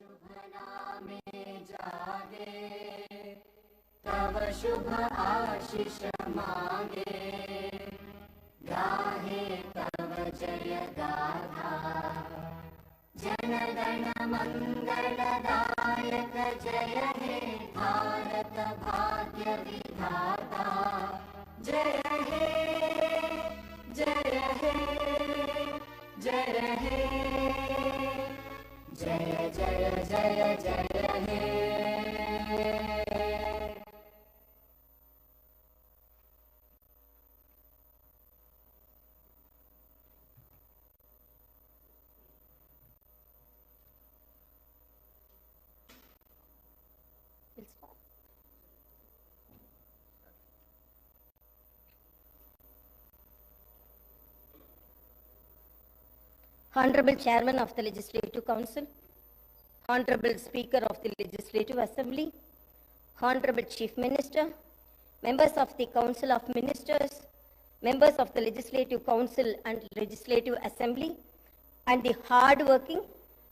शुभ नामे जागे, तव शुभ आशीष मांगे, गाहे तव जय गाथा, जन गण मंगलदायक जय हे भारत भाग्य विधाता, जय हे जय हे जय हे जय जय जय जय हे। Honorable Chairman of the Legislative Council, Honorable Speaker of the Legislative Assembly, Honorable Chief Minister, members of the Council of Ministers, members of the Legislative Council and Legislative Assembly, and the hard-working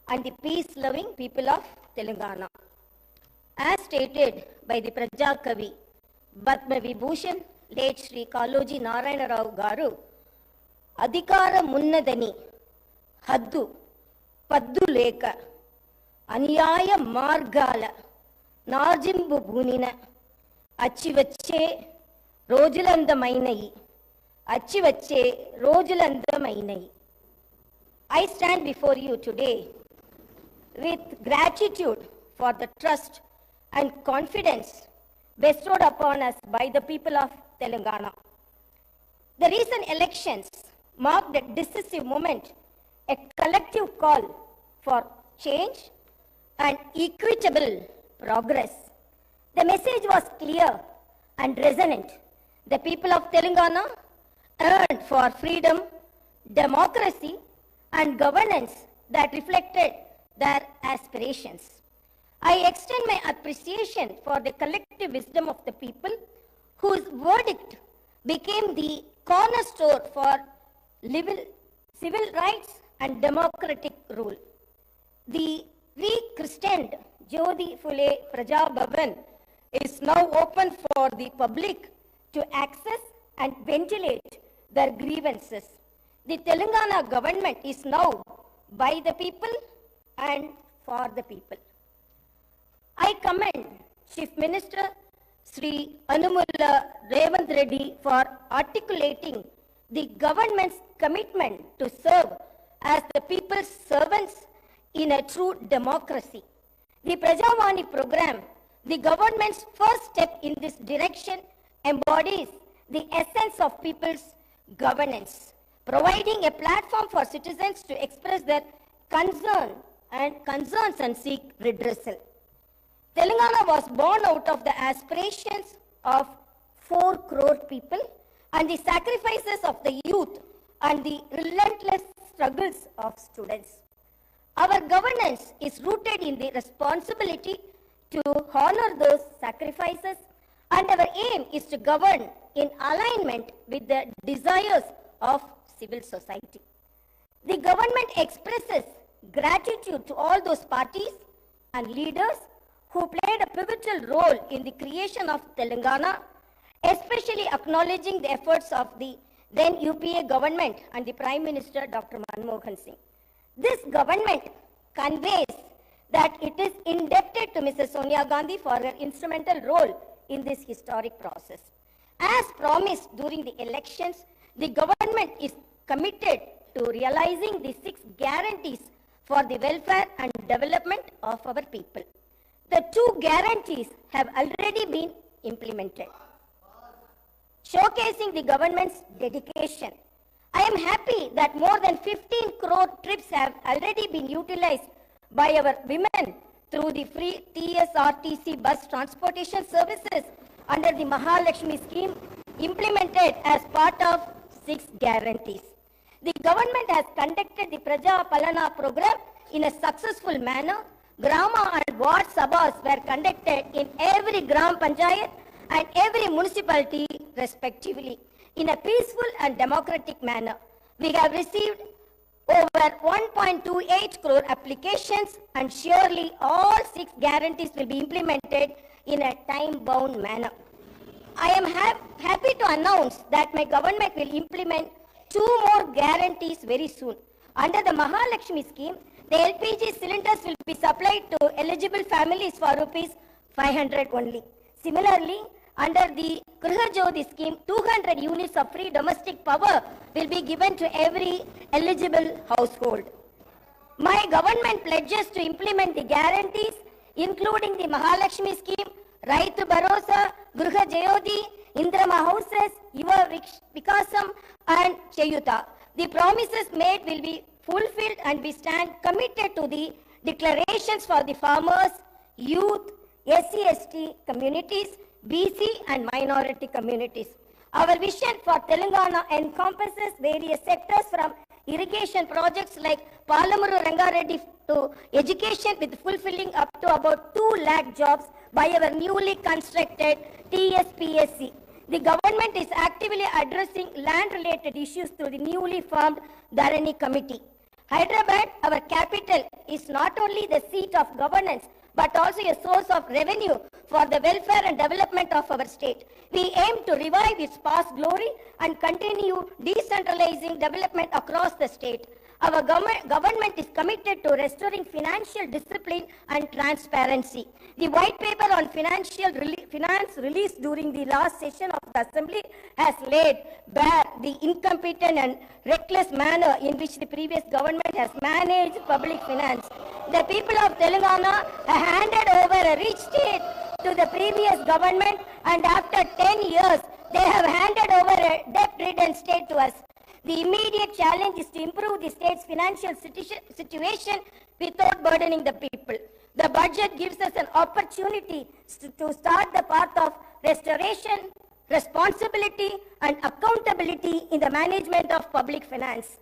and the peace-loving people of Telangana. As stated by the Praja Kavi, Padma Vibhushan, late Sri Kaloji Narayana Rao Garu, Adhikara Munnadani, హద్దు పద్దు లేక అన్యాయ మార్గాల నార్జింబు భూనిన అచ్చివచ్చే రోజులందమైనయి అచ్చివచ్చే రోజులందమైనయి. I stand before you today with gratitude for the trust and confidence bestowed upon us by the people of Telangana. The recent elections marked a decisive moment, a collective call for change and equitable progress. The message was clear and resonant. The people of Telangana yearned for freedom, democracy, and governance that reflected their aspirations. I extend my appreciation for the collective wisdom of the people whose verdict became the cornerstone for civil rights and democratic rule. The rechristened Jyoti Phule Praja Bhavan is now open for the public to access and ventilate their grievances. The Telangana government is now by the people and for the people. I commend Chief Minister Sri Anumula Revanth Reddy for articulating the government's commitment to serve as the people's servants in a true democracy. The Prajavani program, the government's first step in this direction, embodies the essence of people's governance, providing a platform for citizens to express their concerns and seek redressal. Telangana was born out of the aspirations of 4 crore people and the sacrifices of the youth and the relentless struggles of students. Our governance is rooted in the responsibility to honor those sacrifices, and our aim is to govern in alignment with the desires of civil society. The government expresses gratitude to all those parties and leaders who played a pivotal role in the creation of Telangana, especially acknowledging the efforts of the then UPA government and the Prime Minister Dr. Manmohan Singh. This government conveys that it is indebted to Mrs. Sonia Gandhi for her instrumental role in this historic process. As promised during the elections, the government is committed to realizing the 6 guarantees for the welfare and development of our people. The 2 guarantees have already been implemented, showcasing the government's dedication. I am happy that more than 15 crore trips have already been utilized by our women through the free TSRTC bus transportation services under the Mahalakshmi scheme implemented as part of 6 guarantees. The government has conducted the Praja Palana program in a successful manner. Grama and Ward Sabhas were conducted in every Gram Panchayat and every municipality respectively. in a peaceful and democratic manner. We have received over 1.28 crore applications, and surely all 6 guarantees will be implemented in a time-bound manner. I am happy to announce that my government will implement 2 more guarantees very soon. Under the Mahalakshmi scheme, the LPG cylinders will be supplied to eligible families for rupees 500 only. Similarly, under the Griha Jyoti scheme, 200 units of free domestic power will be given to every eligible household. My government pledges to implement the guarantees, including the Mahalakshmi scheme, Raitu Bharosa, Griha Jyoti, Indrama houses, Yuva Vikasam, and Cheyuta. The promises made will be fulfilled, and we stand committed to the declarations for the farmers, youth, SC/ST communities, BC and minority communities. Our vision for Telangana encompasses various sectors from irrigation projects like Palamuru Rangareddy to education, with fulfilling up to about 2 lakh jobs by our newly constructed TSPSC. The government is actively addressing land-related issues through the newly formed Dharani Committee. Hyderabad, our capital, is not only the seat of governance, but also a source of revenue for the welfare and development of our state. We aim to revive its past glory and continue decentralizing development across the state. Our government is committed to restoring financial discipline and transparency. The white paper on finance released during the last session of the Assembly has laid bare the incompetent and reckless manner in which the previous government has managed public finance. The people of Telangana have handed over a rich state to the previous government, and after 10 years, they have handed over a debt-ridden state to us. The immediate challenge is to improve the state's financial situation without burdening the people. The budget gives us an opportunity to start the path of restoration, responsibility, and accountability in the management of public finance.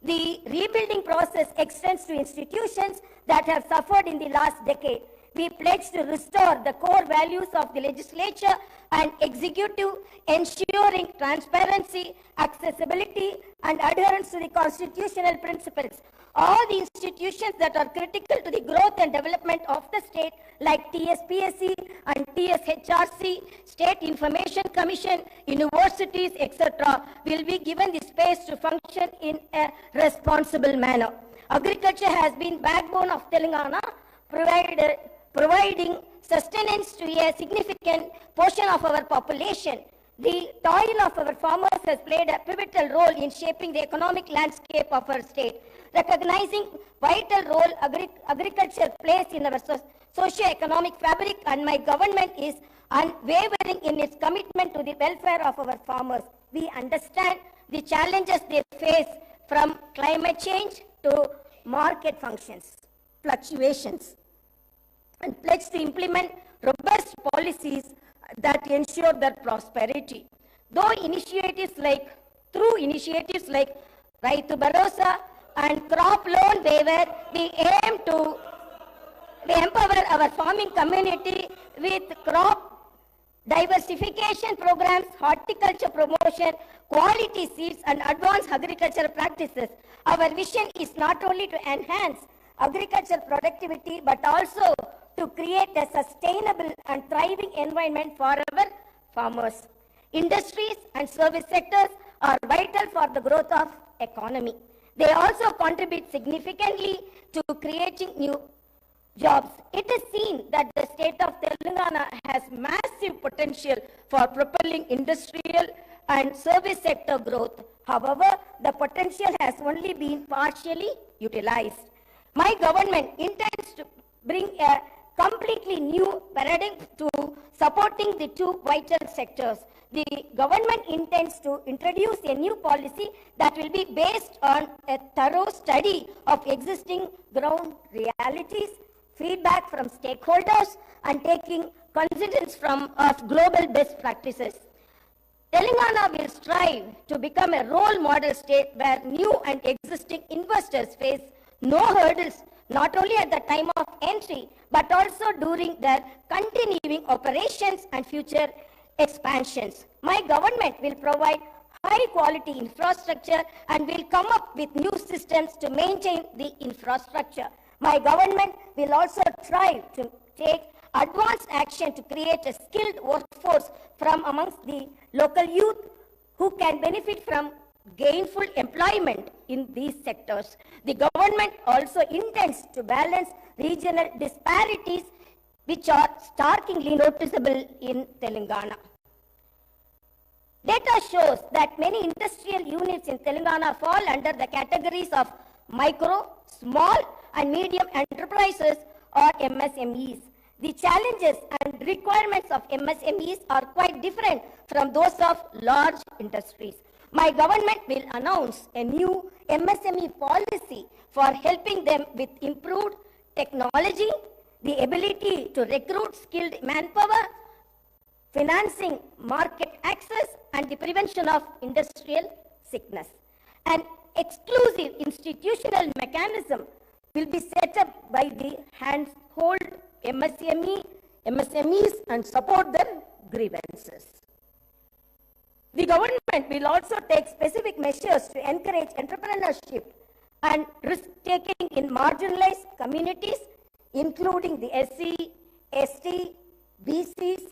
The rebuilding process extends to institutions that have suffered in the last decade. We pledge to restore the core values of the legislature and executive, ensuring transparency, accessibility, and adherence to the constitutional principles. All the institutions that are critical to the growth and development of the state, like TSPSC and TSHRC, State Information Commission, universities, etc., will be given the space to function in a responsible manner. Agriculture has been backbone of Telangana, providing sustenance to a significant portion of our population. The toil of our farmers has played a pivotal role in shaping the economic landscape of our state. Recognizing vital role agriculture plays in our socio-economic fabric, and my government is unwavering in its commitment to the welfare of our farmers. We understand the challenges they face, from climate change to market fluctuations, and pledge to implement robust policies that ensure their prosperity. Through initiatives like Raitu Bharosa and crop loan waiver, we aim to empower our farming community with crop diversification programs, horticulture promotion, quality seeds, and advanced agricultural practices. Our vision is not only to enhance agricultural productivity, but also to create a sustainable and thriving environment for our farmers. Industries and service sectors are vital for the growth of economy. They also contribute significantly to creating new jobs. It is seen that the state of Telangana has massive potential for propelling industrial and service sector growth. However, the potential has only been partially utilized. My government intends to bring a completely new paradigm to supporting the 2 vital sectors. The government intends to introduce a new policy that will be based on a thorough study of existing ground realities, feedback from stakeholders, and taking cognizance of global best practices. Telangana will strive to become a role model state where new and existing investors face no hurdles, not only at the time of entry, but also during their continuing operations and future expansions. My government will provide high quality infrastructure and will come up with new systems to maintain the infrastructure. My government will also try to take advanced action to create a skilled workforce from amongst the local youth who can benefit from gainful employment in these sectors. The government also intends to balance regional disparities which are starkly noticeable in Telangana. Data shows that many industrial units in Telangana fall under the categories of micro, small and medium enterprises or MSMEs. The challenges and requirements of MSMEs are quite different from those of large industries. My government will announce a new MSME policy for helping them with improved technology, the ability to recruit skilled manpower, financing, market access, and the prevention of industrial sickness. An exclusive institutional mechanism will be set up by the handhold MSMEs and support their grievances. The government will also take specific measures to encourage entrepreneurship and risk-taking in marginalized communities, including the SC, ST, BCs,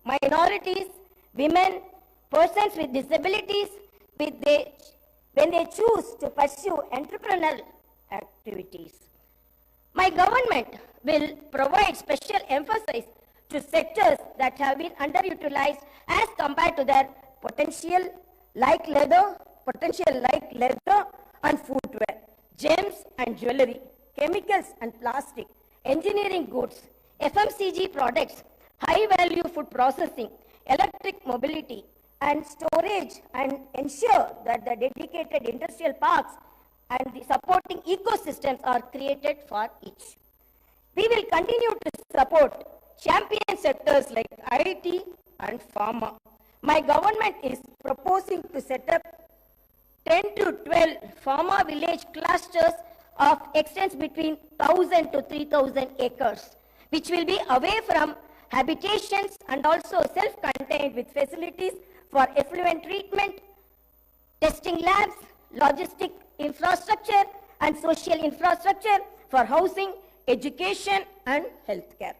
minorities, women, persons with disabilities, when they choose to pursue entrepreneurial activities. My government will provide special emphasis to sectors that have been underutilized as compared to their potential, like leather and footwear, gems and jewelry, chemicals and plastic, engineering goods, FMCG products, high-value food processing, electric mobility, and storage, and ensure that the dedicated industrial parks and the supporting ecosystems are created for each. We will continue to support champion sectors like IT and pharma. My government is proposing to set up 10 to 12 pharma village clusters of extents between 1,000 to 3,000 acres, which will be away from habitations and also self-contained with facilities for effluent treatment, testing labs, logistic infrastructure, and social infrastructure for housing, education, and healthcare.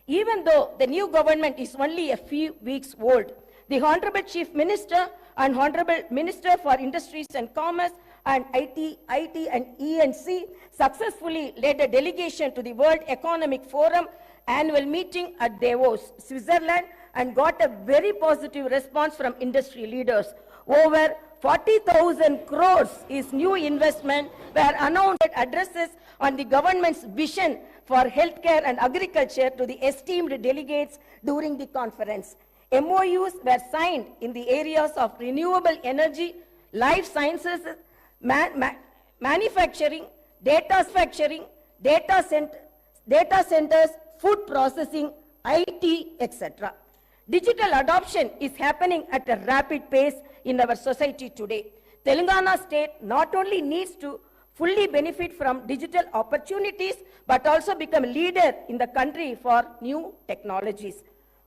Even though the new government is only a few weeks old, the Honorable Chief Minister and Honorable Minister for Industries and Commerce and IT and E&C successfully led a delegation to the World Economic Forum annual meeting at Davos, Switzerland, and got a very positive response from industry leaders. Over 40,000 crores is new investment were announced addresses on the government's vision for healthcare and agriculture to the esteemed delegates during the conference. MOUs were signed in the areas of renewable energy, life sciences, manufacturing, data centers, food processing, IT, etc. Digital adoption is happening at a rapid pace in our society today. Telangana state not only needs to fully benefit from digital opportunities, but also become a leader in the country for new technologies.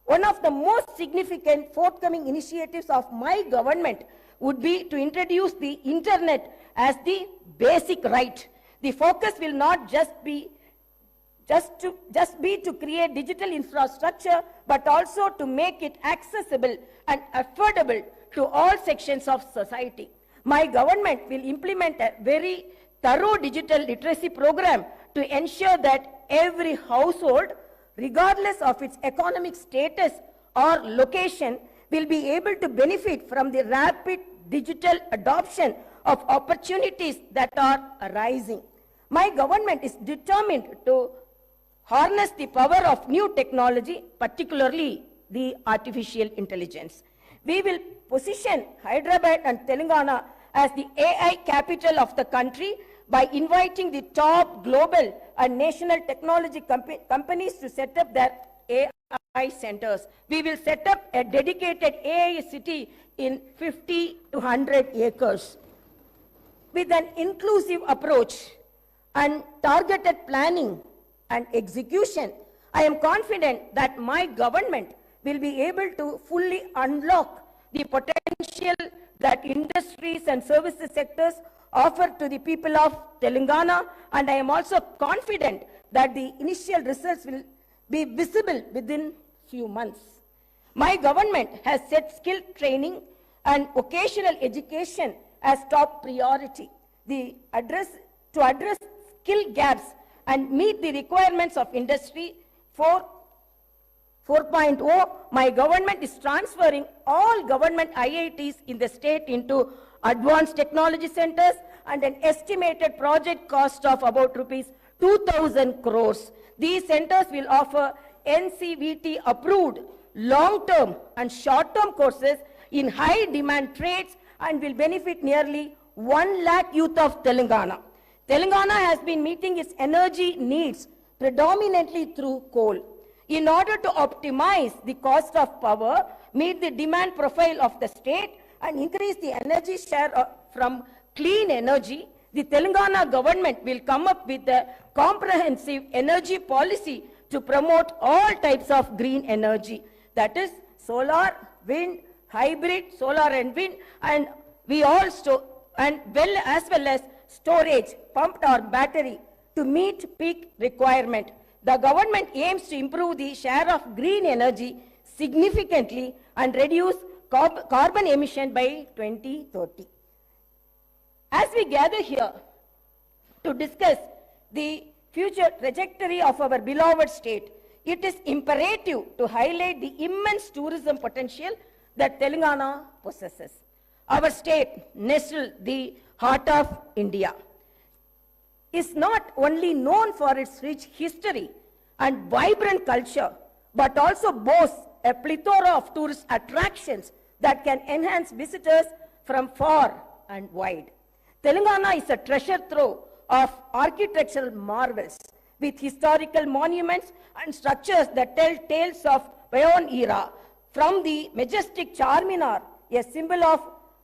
One of the most significant forthcoming initiatives of my government would be to introduce the internet as the basic right. The focus will not just be to create digital infrastructure, but also to make it accessible and affordable to all sections of society. My government will implement a very thorough digital literacy program to ensure that every household, regardless of its economic status or location, will be able to benefit from the rapid digital adoption of opportunities that are arising. My government is determined to harness the power of new technology, particularly the artificial intelligence. We will position Hyderabad and Telangana as the AI capital of the country by inviting the top global and national technology companies to set up their AI centers. We will set up a dedicated AI city in 50 to 100 acres. With an inclusive approach and targeted planning and execution, I am confident that my government will be able to fully unlock the potential that industries and services sectors offer to the people of Telangana, and I am also confident that the initial results will be visible within few months. My government has set skill training and vocational education as top priority. To address skill gaps and meet the requirements of industry 4.0, my government is transferring all government IITs in the state into advanced technology centers and an estimated project cost of about rupees 2,000 crores. These centers will offer NCVT approved long-term and short-term courses in high-demand trades and will benefit nearly 1 lakh youth of Telangana. Telangana has been meeting its energy needs predominantly through coal. In order to optimize the cost of power, meet the demand profile of the state, and increase the energy share from clean energy, the Telangana government will come up with a comprehensive energy policy to promote all types of green energy. That is solar, wind, hybrid, solar and wind, and as well as storage, pumped or battery, to meet peak requirement. The government aims to improve the share of green energy significantly and reduce carbon emission by 2030. As we gather here to discuss the future trajectory of our beloved state, it is imperative to highlight the immense tourism potential that Telangana possesses. Our state, nestled the heart of India, is not only known for its rich history and vibrant culture, but also boasts a plethora of tourist attractions that can enhance visitors from far and wide. Telangana is a treasure trove of architectural marvels, with historical monuments and structures that tell tales of bygone era, from the majestic Charminar, a symbol of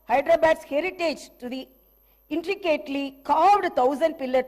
Hyderabad's heritage, to the intricately carved 1,000-pillar